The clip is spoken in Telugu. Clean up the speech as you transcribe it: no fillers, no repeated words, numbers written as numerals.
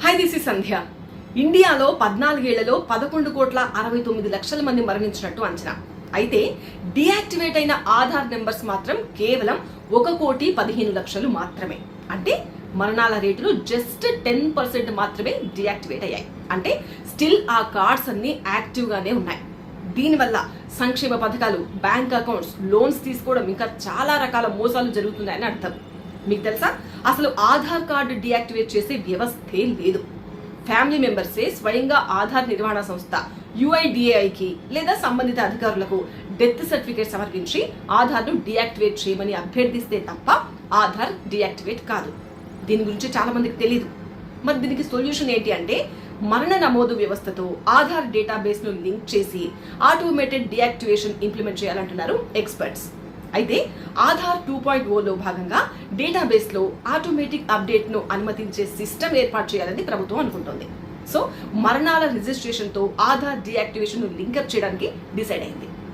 హాయ్, దిస్ ఇస్ సంధ్య. ఇండియాలో 14 ఏళ్లలో 11,69,00,000 మంది మరణించినట్టు అంచనా. అయితే డియాక్టివేట్ అయిన ఆధార్ నెంబర్స్ మాత్రం కేవలం 1,15,00,000 మాత్రమే. అంటే మరణాల రేటులో జస్ట్ 10% మాత్రమే డియాక్టివేట్ అయ్యాయి. అంటే స్టిల్ ఆ కార్డ్స్ అన్ని యాక్టివ్ గానే ఉన్నాయి. దీనివల్ల సంక్షేమ పథకాలు, బ్యాంక్ అకౌంట్స్, లోన్స్ తీసుకోవడం, ఇంకా చాలా రకాల మోసాలు జరుగుతున్నాయని అర్థం. మీకు తెలుసా, అసలు ఆధార్ కార్డు డియాక్టివేట్ చేసే వ్యవస్థే లేదు. ఫ్యామిలీ మెంబర్సే స్వయంగా ఆధార్ నిర్వహణ సంస్థ UIDAIకి లేదా సంబంధిత అధికారులకు డెత్ సర్టిఫికేట్ సమర్పించి ఆధార్ను డియాక్టివేట్ చేయమని అభ్యర్థిస్తే తప్ప ఆధార్ డియాక్టివేట్ కాదు. దీని గురించి చాలా మందికి తెలీదు. మరి దీనికి సొల్యూషన్ ఏంటి అంటే, మరణ నమోదు వ్యవస్థతో ఆధార్ డేటాబేస్ ను లింక్ చేసి ఆటోమేటెడ్ డియాక్టివేషన్ ఇంప్లిమెంట్ చేయాలంటున్నారు ఎక్స్పర్ట్స్. అయితే ఆధార్ 2.0లో భాగంగా డేటాబేస్ లో ఆటోమేటిక్ అప్డేట్ ను అనుమతించే సిస్టమ్ ఏర్పాటు చేయాలని ప్రభుత్వం అనుకుంటోంది. సో మరణాల రిజిస్ట్రేషన్ తో ఆధార్ డియాక్టివేషన్ ను లింకప్ చేయడానికి డిసైడ్ అయింది.